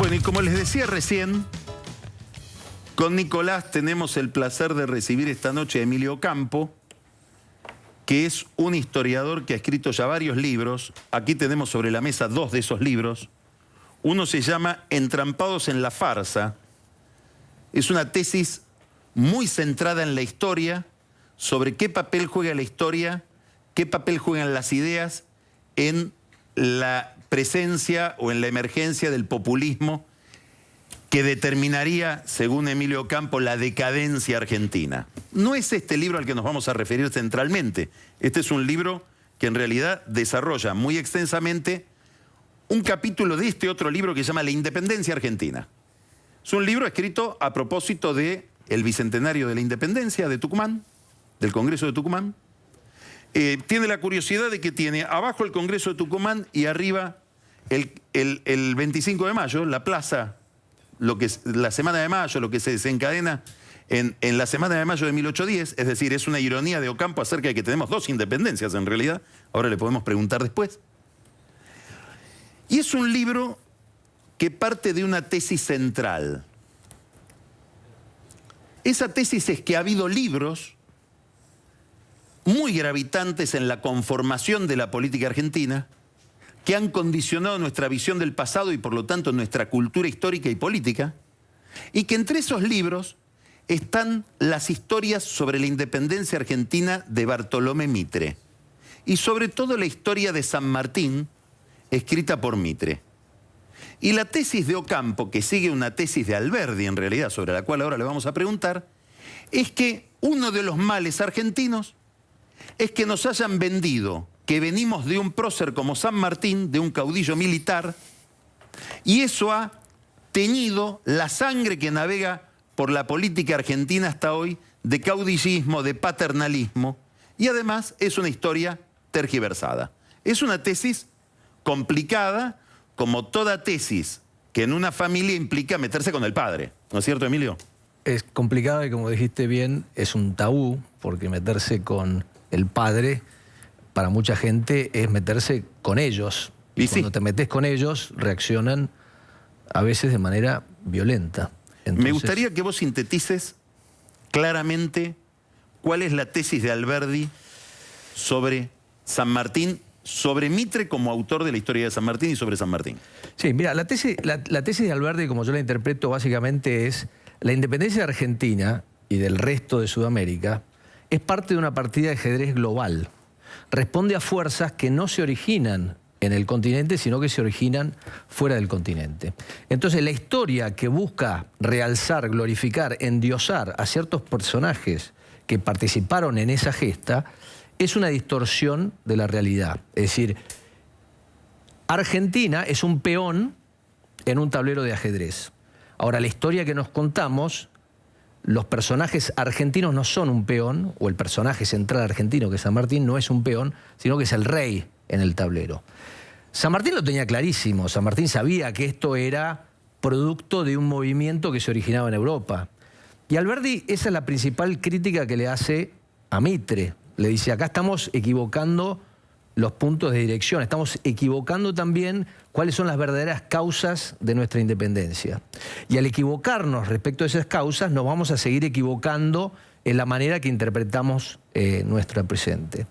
Bueno, y como les decía recién, con Nicolás tenemos el placer de recibir esta noche a Emilio Campo, que es un historiador que ha escrito ya varios libros. Aquí tenemos sobre la mesa dos de esos libros. Uno se llama Entrampados en la farsa. Es una tesis muy centrada en la historia, sobre qué papel juega la historia, qué papel juegan las ideas en la presencia o en la emergencia del populismo que determinaría, según Emilio Campo, la decadencia argentina. No es este libro al que nos vamos a referir centralmente. Este es un libro que en realidad desarrolla muy extensamente un capítulo de este otro libro que se llama La Independencia Argentina. Es un libro escrito a propósito del bicentenario de la independencia de Tucumán, del Congreso de Tucumán. Tiene la curiosidad de que tiene abajo el Congreso de Tucumán y arriba el 25 de mayo, la plaza, la Semana de Mayo, lo que se desencadena en la Semana de Mayo de 1810, es decir, es una ironía de Ocampo acerca de que tenemos dos independencias en realidad, ahora le podemos preguntar después. Y es un libro que parte de una tesis central. Esa tesis es que ha habido libros muy gravitantes en la conformación de la política argentina que han condicionado nuestra visión del pasado y por lo tanto nuestra cultura histórica y política, y que entre esos libros están las historias sobre la independencia argentina de Bartolomé Mitre y sobre todo la historia de San Martín, escrita por Mitre. Y la tesis de Ocampo, que sigue una tesis de Alberdi en realidad, sobre la cual ahora le vamos a preguntar, es que uno de los males argentinos es que nos hayan vendido que venimos de un prócer como San Martín, de un caudillo militar, y eso ha teñido la sangre que navega por la política argentina hasta hoy, de caudillismo, de paternalismo, y además es una historia tergiversada. Es una tesis complicada, como toda tesis que en una familia implica meterse con el padre. ¿No es cierto, Emilio? Es complicado y, como dijiste bien, es un tabú, porque meterse con el padre para mucha gente es meterse con ellos. Y cuando te metes con ellos, reaccionan a veces de manera violenta. Entonces, me gustaría que vos sintetices claramente cuál es la tesis de Alberdi sobre San Martín, sobre Mitre como autor de la historia de San Martín y sobre San Martín. Sí, mira, la tesis de Alberdi, como yo la interpreto, básicamente es la independencia de Argentina y del resto de Sudamérica es parte de una partida de ajedrez global. Responde a fuerzas que no se originan en el continente, sino que se originan fuera del continente. Entonces, la historia que busca realzar, glorificar, endiosar a ciertos personajes que participaron en esa gesta es una distorsión de la realidad. Es decir, Argentina es un peón en un tablero de ajedrez. Ahora, la historia que nos contamos, los personajes argentinos no son un peón, o el personaje central argentino, que es San Martín, no es un peón, sino que es el rey en el tablero. San Martín lo tenía clarísimo. San Martín sabía que esto era producto de un movimiento que se originaba en Europa. Y Alberdi, esa es la principal crítica que le hace a Mitre. Le dice, acá estamos equivocando los puntos de dirección, estamos equivocando también cuáles son las verdaderas causas de nuestra independencia. Y al equivocarnos respecto a esas causas, nos vamos a seguir equivocando en la manera que interpretamos nuestro presente.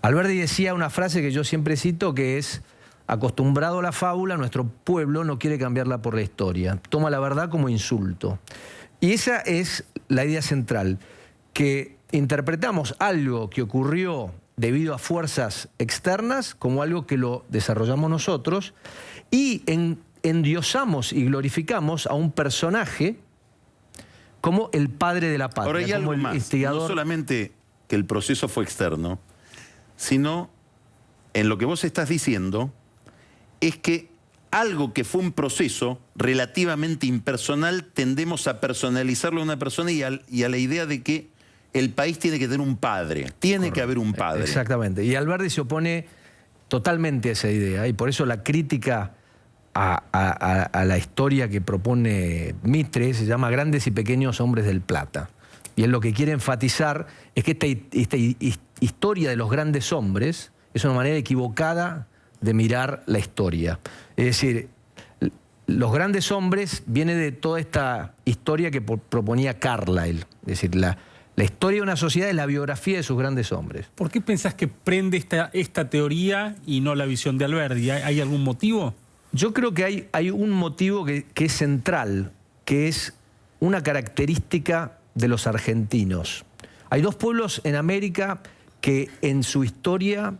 Alberdi decía una frase que yo siempre cito, que es: acostumbrado a la fábula, nuestro pueblo no quiere cambiarla por la historia. Toma la verdad como insulto. Y esa es la idea central, que interpretamos algo que ocurrió debido a fuerzas externas como algo que lo desarrollamos nosotros y endiosamos y glorificamos a un personaje como el padre de la patria. Ahora hay algo más, no solamente que el proceso fue externo, sino en lo que vos estás diciendo es que algo que fue un proceso relativamente impersonal tendemos a personalizarlo a una persona y a la idea de que el país tiene que tener un padre, tiene que haber un padre. Exactamente, y Alberdi se opone totalmente a esa idea, y por eso la crítica a la historia que propone Mitre se llama Grandes y Pequeños Hombres del Plata. Y él lo que quiere enfatizar es que esta historia de los grandes hombres es una manera equivocada de mirar la historia. Es decir, los grandes hombres viene de toda esta historia que proponía Carlyle. Es decir, la historia de una sociedad es la biografía de sus grandes hombres. ¿Por qué pensás que prende esta teoría y no la visión de Alberdi? ¿Hay algún motivo? Yo creo que hay un motivo que es central, que es una característica de los argentinos. Hay dos pueblos en América que en su historia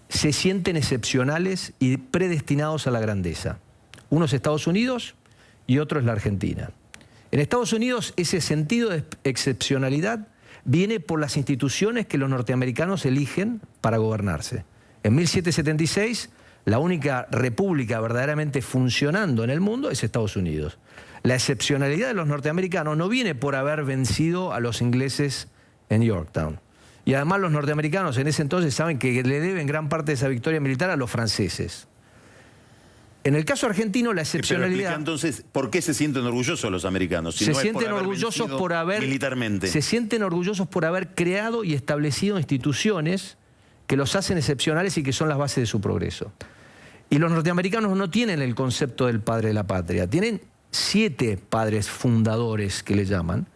se sienten excepcionales y predestinados a la grandeza. Uno es Estados Unidos y otro es la Argentina. En Estados Unidos ese sentido de excepcionalidad viene por las instituciones que los norteamericanos eligen para gobernarse. En 1776, la única república verdaderamente funcionando en el mundo es Estados Unidos. La excepcionalidad de los norteamericanos no viene por haber vencido a los ingleses en Yorktown. Y además los norteamericanos en ese entonces saben que le deben gran parte de esa victoria militar a los franceses. En el caso argentino, la excepcionalidad... Pero explica entonces, ¿por qué se sienten orgullosos los americanos? Si se no es sienten por haber orgullosos por haber... militarmente. Se sienten orgullosos por haber creado y establecido instituciones que los hacen excepcionales y que son las bases de su progreso. Y los norteamericanos no tienen el concepto del padre de la patria. Tienen 7 padres fundadores que le llaman.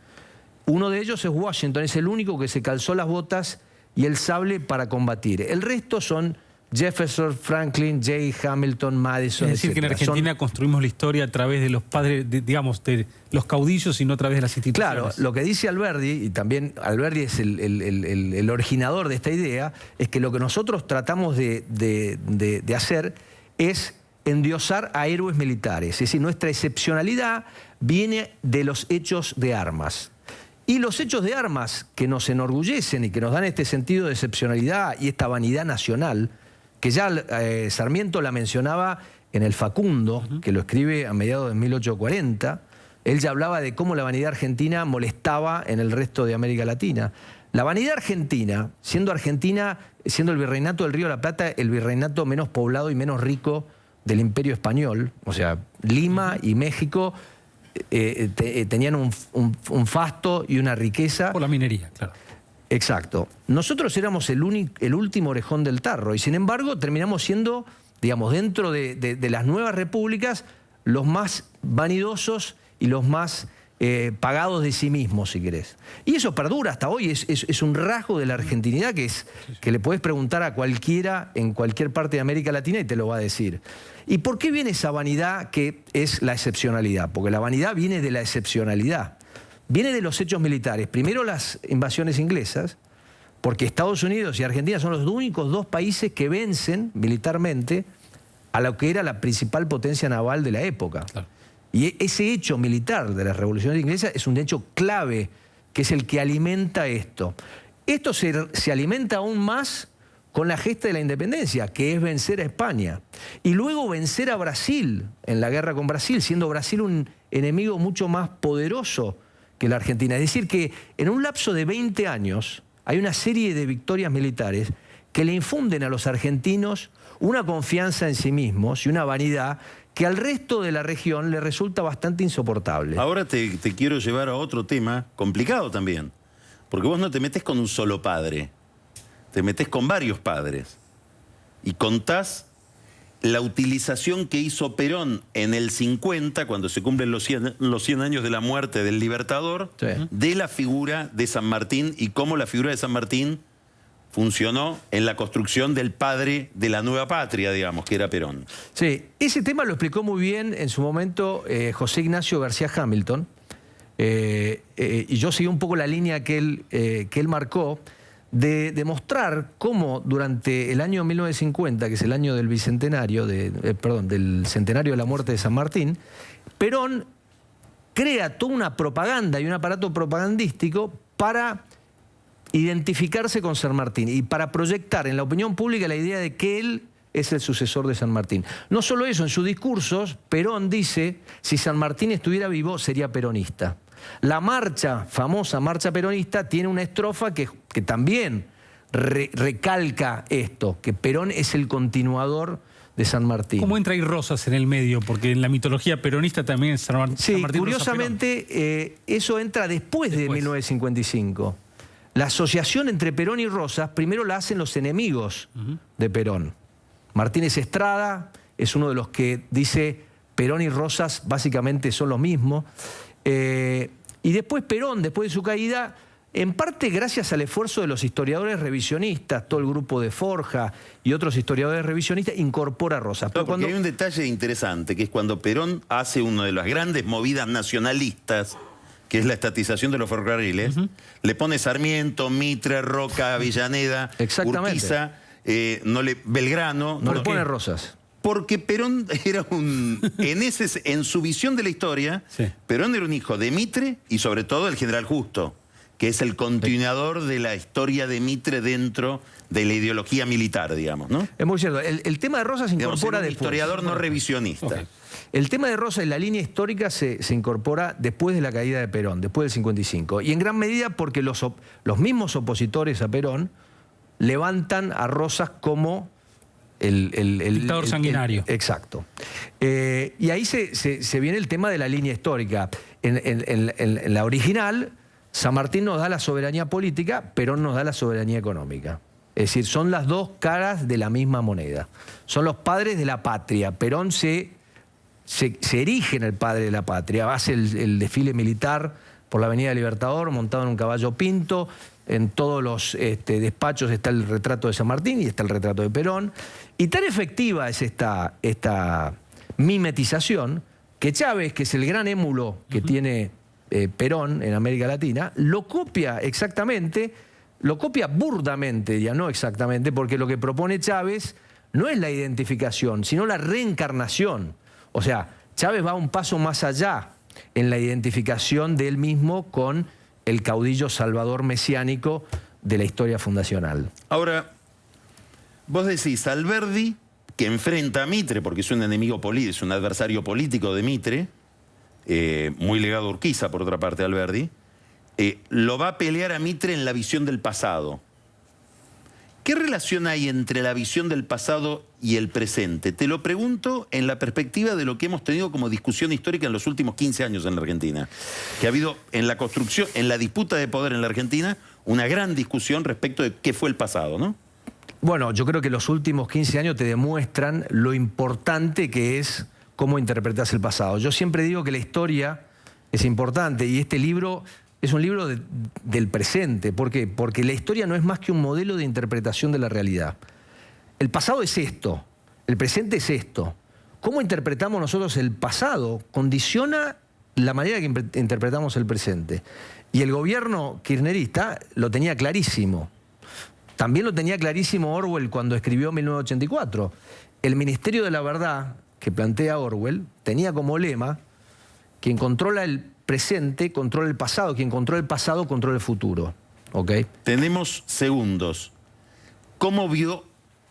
Uno de ellos es Washington, es el único que se calzó las botas y el sable para combatir. El resto son Jefferson, Franklin, Jay, Hamilton, Madison, Es decir, que en Argentina construimos la historia a través de los padres, digamos, de los caudillos y no a través de las instituciones. Claro, lo que dice Alberdi, y también Alberdi es el originador de esta idea, es que lo que nosotros tratamos de hacer es endiosar a héroes militares. Es decir, nuestra excepcionalidad viene de los hechos de armas. Y los hechos de armas que nos enorgullecen y que nos dan este sentido de excepcionalidad y esta vanidad nacional, que ya Sarmiento la mencionaba en el Facundo, que lo escribe a mediados de 1840, él ya hablaba de cómo la vanidad argentina molestaba en el resto de América Latina. La vanidad argentina, siendo el virreinato del Río de la Plata, el virreinato menos poblado y menos rico del Imperio Español, o sea, Lima y México tenían un fasto y una riqueza. Por la minería, claro. Exacto. Nosotros éramos el último orejón del tarro y sin embargo terminamos siendo, digamos, dentro de las nuevas repúblicas, los más vanidosos y los más pagados de sí mismos, si querés. Y eso perdura hasta hoy, es un rasgo de la argentinidad que le podés preguntar a cualquiera en cualquier parte de América Latina y te lo va a decir. ¿Y por qué viene esa vanidad que es la excepcionalidad? Porque la vanidad viene de la excepcionalidad. Viene de los hechos militares. Primero las invasiones inglesas, porque Estados Unidos y Argentina son los únicos 2 países que vencen militarmente a lo que era la principal potencia naval de la época. Claro. Y ese hecho militar de las revoluciones inglesas es un hecho clave, que es el que alimenta esto. Esto se alimenta aún más con la gesta de la independencia, que es vencer a España. Y luego vencer a Brasil en la guerra con Brasil, siendo Brasil un enemigo mucho más poderoso que la Argentina. Es decir, que en un lapso de 20 años hay una serie de victorias militares que le infunden a los argentinos una confianza en sí mismos y una vanidad que al resto de la región le resulta bastante insoportable. Ahora te quiero llevar a otro tema complicado también, porque vos no te metés con un solo padre, te metés con varios padres y contás la utilización que hizo Perón en el 50, cuando se cumplen los 100 años de la muerte del Libertador, sí, de la figura de San Martín y cómo la figura de San Martín funcionó en la construcción del padre de la nueva patria, digamos, que era Perón. Sí, ese tema lo explicó muy bien en su momento José Ignacio García Hamilton, y yo seguí un poco la línea que él marcó, de demostrar cómo durante el año 1950, que es el año del bicentenario, del centenario de la muerte de San Martín, Perón crea toda una propaganda y un aparato propagandístico para identificarse con San Martín y para proyectar en la opinión pública la idea de que él es el sucesor de San Martín. No solo eso, en sus discursos, Perón dice, si San Martín estuviera vivo, sería peronista. La marcha, famosa marcha peronista, tiene una estrofa que también recalca esto, que Perón es el continuador de San Martín. ¿Cómo entra ahí Rosas en el medio? Porque en la mitología peronista también es San Martín. Sí, curiosamente eso entra después de 1955. La asociación entre Perón y Rosas primero la hacen los enemigos de Perón. Martínez Estrada es uno de los que dice Perón y Rosas básicamente son lo mismo. Y después Perón, después de su caída, en parte gracias al esfuerzo de los historiadores revisionistas, todo el grupo de Forja y otros historiadores revisionistas, incorpora a Rosas. Pero porque hay un detalle interesante, que es cuando Perón hace una de las grandes movidas nacionalistas, que es la estatización de los ferrocarriles, le pone Sarmiento, Mitre, Roca, Avellaneda, Urquiza, Belgrano. No le pone Rosas. Porque Perón era en su visión de la historia, sí, Perón era un hijo de Mitre y sobre todo del general Justo, que es el continuador de la historia de Mitre dentro de la ideología militar, digamos, ¿no? Es muy cierto. El tema de Rosas se incorpora después. Historiador no revisionista. Okay. El tema de Rosas en la línea histórica se incorpora después de la caída de Perón, después del 55. Y en gran medida porque los mismos opositores a Perón levantan a Rosas como el dictador sanguinario. Exacto. Y ahí se viene el tema de la línea histórica. En la original, San Martín nos da la soberanía política, Perón nos da la soberanía económica. Es decir, son las dos caras de la misma moneda. Son los padres de la patria. Perón se erige en el padre de la patria. Hace el desfile militar por la Avenida Libertador montado en un caballo pinto. En todos los despachos está el retrato de San Martín y está el retrato de Perón. Y tan efectiva es esta mimetización que Chávez, que es el gran émulo que tiene Perón en América Latina, lo copia exactamente, lo copia burdamente, ya no exactamente, porque lo que propone Chávez no es la identificación, sino la reencarnación. O sea, Chávez va un paso más allá en la identificación de él mismo con el caudillo salvador mesiánico de la historia fundacional. Ahora, vos decís, Alberdi, que enfrenta a Mitre, porque es un enemigo político, es un adversario político de Mitre, muy legado a Urquiza, por otra parte, Alberdi, lo va a pelear a Mitre en la visión del pasado. ¿Qué relación hay entre la visión del pasado y el presente? Te lo pregunto en la perspectiva de lo que hemos tenido como discusión histórica en los últimos 15 años en la Argentina. Que ha habido en la construcción, en la disputa de poder en la Argentina, una gran discusión respecto de qué fue el pasado, ¿no? Bueno, yo creo que los últimos 15 años te demuestran lo importante que es cómo interpretas el pasado. Yo siempre digo que la historia es importante y este libro es un libro del presente. ¿Por qué? Porque la historia no es más que un modelo de interpretación de la realidad. El pasado es esto, el presente es esto. ¿Cómo interpretamos nosotros el pasado? Condiciona la manera que interpretamos el presente. Y el gobierno kirchnerista lo tenía clarísimo. También lo tenía clarísimo Orwell cuando escribió 1984. El Ministerio de la Verdad, que plantea Orwell, tenía como lema: quien controla el presente, controla el pasado. Quien controla el pasado, controla el futuro. ¿Okay? Tenemos segundos. ¿Cómo vio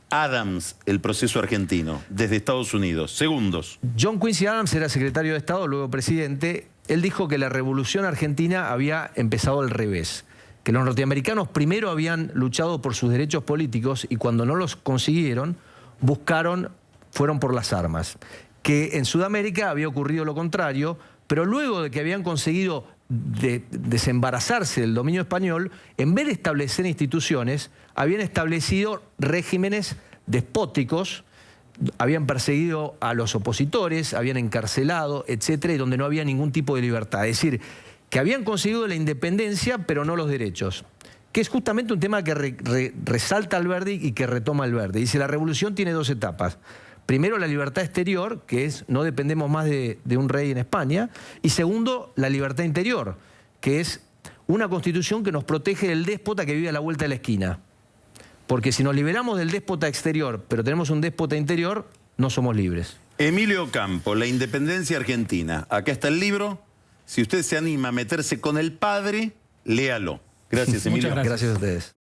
Adams el proceso argentino desde Estados Unidos? Segundos. John Quincy Adams era secretario de Estado, luego presidente. Él dijo que la revolución argentina había empezado al revés. Que los norteamericanos primero habían luchado por sus derechos políticos y cuando no los consiguieron, fueron por las armas. Que en Sudamérica había ocurrido lo contrario, pero luego de que habían conseguido desembarazarse del dominio español, en vez de establecer instituciones, habían establecido regímenes despóticos, habían perseguido a los opositores, habían encarcelado, etcétera, y donde no había ningún tipo de libertad. Es decir, que habían conseguido la independencia, pero no los derechos. Que es justamente un tema que resalta Alberdi y que retoma Alberdi. Dice, la revolución tiene dos etapas. Primero, la libertad exterior, que es no dependemos más de un rey en España. Y segundo, la libertad interior, que es una constitución que nos protege del déspota que vive a la vuelta de la esquina. Porque si nos liberamos del déspota exterior, pero tenemos un déspota interior, no somos libres. Emilio Campo, La independencia argentina. Acá está el libro. Si usted se anima a meterse con el padre, léalo. Gracias, Emilio. Muchas gracias a ustedes.